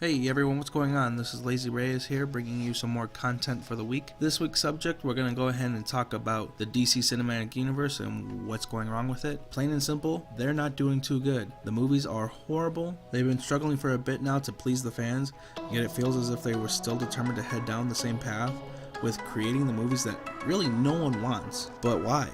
Hey everyone, what's going on? This is Lazy Reyes here, bringing you some more content for the week. This week's subject, we're going to go ahead and talk about the DC Cinematic Universe and what's going wrong with it. Plain and simple, they're not doing too good. The movies are horrible. They've been struggling for a bit now to please the fans, yet it feels as if they were still determined to head down the same path with creating the movies that really no one wants. But why?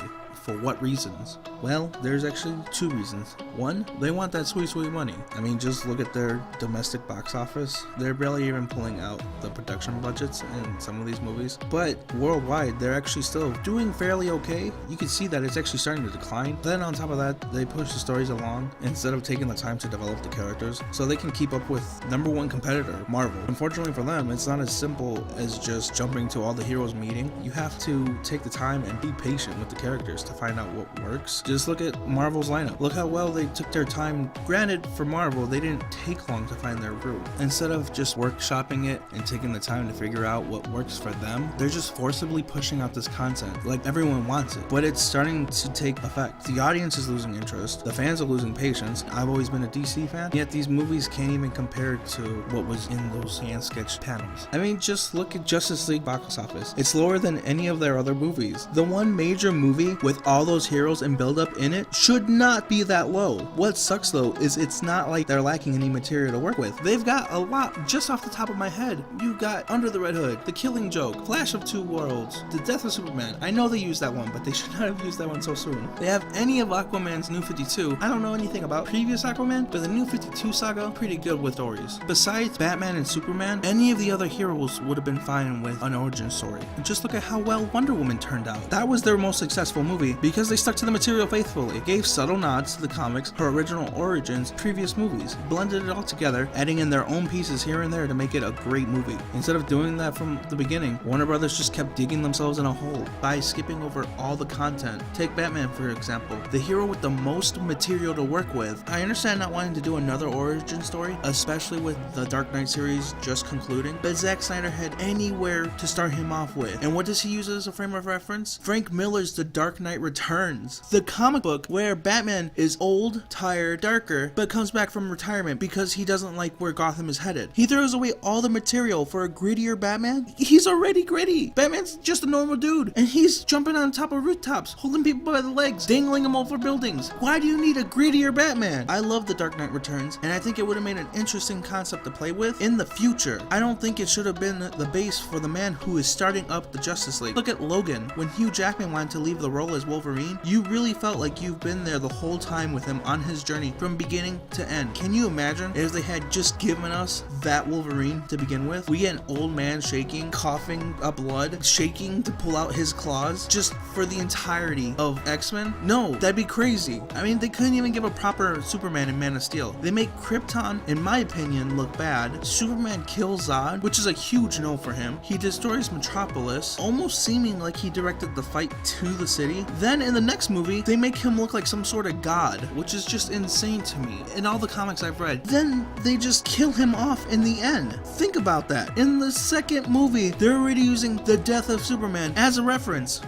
For what reasons? Well, there's actually two reasons. One, they want that sweet money. I mean, just look at their domestic box office. They're barely even pulling out the production budgets in some of these movies. But worldwide, they're actually still doing fairly okay. You can see that it's actually starting to decline. Then on top of that, they push the stories along instead of taking the time to develop the characters so they can keep up with number one competitor, Marvel. Unfortunately for them, it's not as simple as just jumping to all the heroes meeting. You have to take the time and be patient with the characters to find out what works. Just look at Marvel's lineup. Look how well they took their time. Granted, for Marvel, they didn't take long to find their route. Instead of just workshopping it and taking the time to figure out what works for them, they're just forcibly pushing out this content like everyone wants it. But it's starting to take effect. The audience is losing interest. The fans are losing patience. I've always been a DC fan, yet these movies can't even compare to what was in those hand sketch panels. I mean, just look at Justice League box office. It's lower than any of their other movies. The one major movie with all those heroes and build up in it should not be that low. What sucks though is it's not like they're lacking any material to work with. They've got a lot. Just off the top of my head, you got Under the Red Hood, The Killing Joke, Flash of Two Worlds, The Death of Superman. I know they used that one, but they should not have used that one so soon. They have any of Aquaman's New 52. I don't know anything about previous Aquaman, but the New 52 saga, pretty good with stories. Besides Batman and Superman, any of the other heroes would have been fine with an origin story. And just look at how well Wonder Woman turned out. That was their most successful movie because they stuck to the material faithfully, gave subtle nods to the comics, her original origins, previous movies, blended it all together, adding in their own pieces here and there to make it a great movie. Instead of doing that from the beginning, Warner Brothers just kept digging themselves in a hole by skipping over all the content. Take Batman for example, the hero with the most material to work with. I understand not wanting to do another origin story, especially with the Dark Knight series just concluding, but Zack Snyder had anywhere to start him off with. And what does he use as a frame of reference? Frank Miller's The Dark Knight Returns, the comic book where Batman is old, tired, darker, but comes back from retirement because he doesn't like where Gotham is headed. He throws away all the material for a grittier Batman. He's already gritty. Batman's just a normal dude, and he's jumping on top of rooftops, holding people by the legs, dangling them over buildings. Why do you need a grittier Batman? I love The Dark Knight Returns, and I think it would have made an interesting concept to play with in the future. I don't think it should have been the base for the man who is starting up the Justice League. Look at Logan. When Hugh Jackman wanted to leave the role as Wolverine, you really felt like you've been there the whole time with him on his journey from beginning to end. Can you imagine if they had just given us that Wolverine to begin with? We get an old man shaking, coughing up blood, shaking to pull out his claws just for the entirety of X-Men? No, that'd be crazy. I mean, they couldn't even give a proper Superman in Man of Steel. They make Krypton, in my opinion, look bad. Superman kills Zod, which is a huge no for him. He destroys Metropolis, almost seeming like he directed the fight to the city. Then in the next movie, they make him look like some sort of god, which is just insane to me in all the comics I've read. Then they just kill him off in the end. Think about that. In the second movie, they're already using the death of Superman as a reference.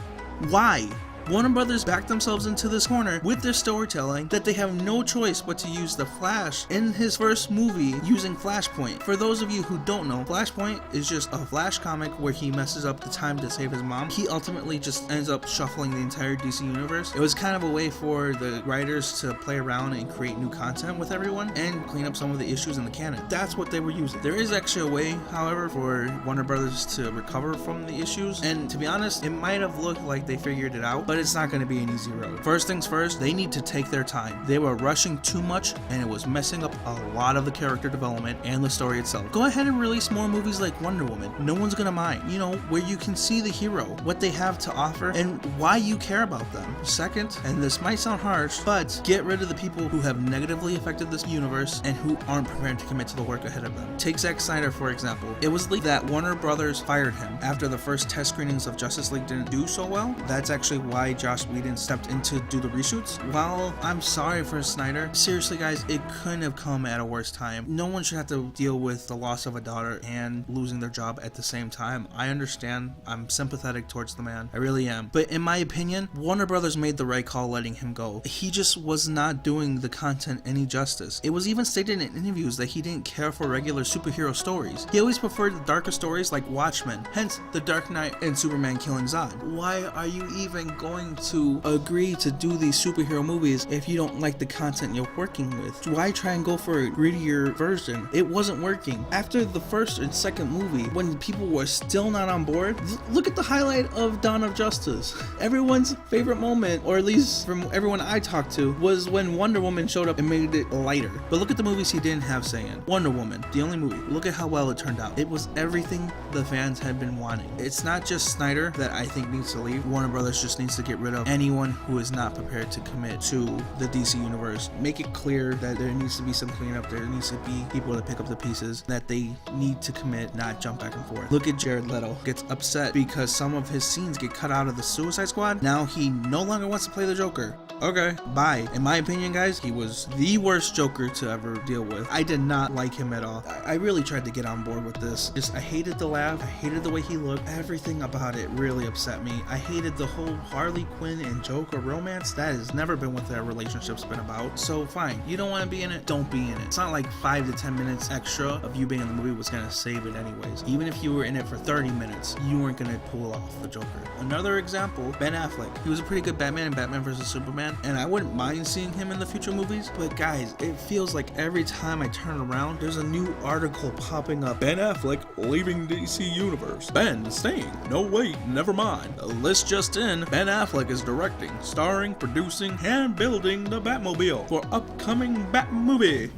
Why? Warner Brothers backed themselves into this corner with their storytelling that they have no choice but to use the Flash in his first movie using Flashpoint. For those of you who don't know, Flashpoint is just a Flash comic where he messes up the time to save his mom. He ultimately just ends up shuffling the entire DC universe. It was kind of a way for the writers to play around and create new content with everyone and clean up some of the issues in the canon. That's what they were using. There is actually a way, however, for Warner Brothers to recover from the issues, and to be honest, it might have looked like they figured it out, but it's not going to be an easy road. First things first, they need to take their time. They were rushing too much and it was messing up a lot of the character development and the story itself. Go ahead and release more movies like Wonder Woman. No one's going to mind. You know, where you can see the hero, what they have to offer, and why you care about them. Second, and this might sound harsh, but get rid of the people who have negatively affected this universe and who aren't prepared to commit to the work ahead of them. Take Zack Snyder, for example. It was leaked that Warner Brothers fired him after the first test screenings of Justice League didn't do so well. That's actually why why Joss Whedon stepped in to do the reshoots. While I'm sorry for Snyder, seriously guys, it couldn't have come at a worse time. No one should have to deal with the loss of a daughter and losing their job at the same time. I understand, I'm sympathetic towards the man, I really am. But in my opinion, Warner Brothers made the right call letting him go. He just was not doing the content any justice. It was even stated in interviews that he didn't care for regular superhero stories. He always preferred the darker stories like Watchmen, hence The Dark Knight and Superman killing Zod. Why are you even going to agree to do these superhero movies if you don't like the content you're working with? Why try and go for a grittier version? It wasn't working. After the first and second movie, when people were still not on board, look at the highlight of Dawn of Justice. Everyone's favorite moment, or at least from everyone I talked to, was when Wonder Woman showed up and made it lighter. But look at the movies he didn't have say in. Wonder Woman, the only movie. Look at how well it turned out. It was everything the fans had been wanting. It's not just Snyder that I think needs to leave. Warner Brothers just needs to get rid of anyone who is not prepared to commit to the DC universe. Make it clear that there needs to be some cleanup. There needs to be people to pick up the pieces, that they need to commit, not jump back and forth. Look at Jared Leto. Gets upset because some of his scenes get cut out of the Suicide Squad. Now he no longer wants to play the Joker. Okay, bye. In my opinion, guys, he was the worst Joker to ever deal with. I did not like him at all. I really tried to get on board with this. I hated the laugh. I hated the way he looked. Everything about it really upset me. I hated the whole Harley Quinn and Joker romance. That has never been what their relationship's been about. So fine, you don't want to be in it, don't be in it. It's not like 5 to 10 minutes extra of you being in the movie was gonna save it anyways. Even if you were in it for 30 minutes, you weren't gonna pull off the Joker. Another example, Ben Affleck. He was a pretty good Batman in Batman vs Superman, and I wouldn't mind seeing him in the future movies, but guys, it feels like every time I turn around, there's a new article popping up. Ben Affleck leaving DC Universe. Ben staying. No wait, never mind. The list just in. Ben Affleck is directing, starring, producing, and building the Batmobile for upcoming Bat movie.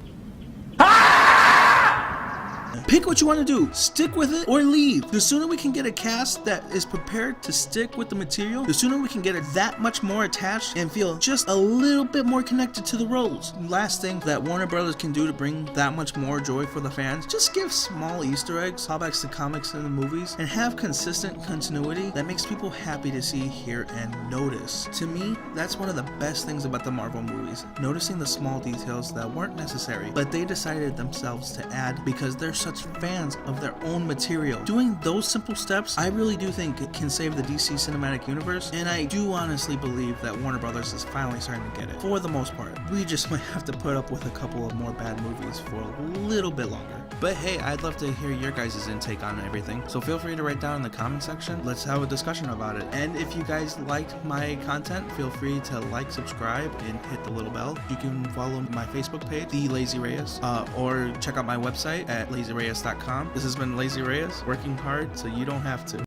Pick what you want to do, stick with it or leave. The sooner we can get a cast that is prepared to stick with the material, the sooner we can get it that much more attached and feel just a little bit more connected to the roles. Last thing that Warner Brothers can do to bring that much more joy for the fans, just give small Easter eggs, callbacks to comics and the movies, and have consistent continuity that makes people happy to see, hear, and notice. To me, that's one of the best things about the Marvel movies, noticing the small details that weren't necessary, but they decided themselves to add because they're such fans of their own material. Doing those simple steps, I really do think it can save the DC cinematic universe, and I do honestly believe that Warner Brothers is finally starting to get it. For the most part, we just might have to put up with a couple of more bad movies for a little bit longer. But hey, I'd love to hear your guys' intake on everything, so feel free to write down in the comment section. Let's have a discussion about it. And if you guys liked my content, feel free to like, subscribe, and hit the little bell. You can follow my Facebook page, The Lazy Reyes, or check out my website at lazyreyes.com. This has been Lazy Reyes, working hard so you don't have to.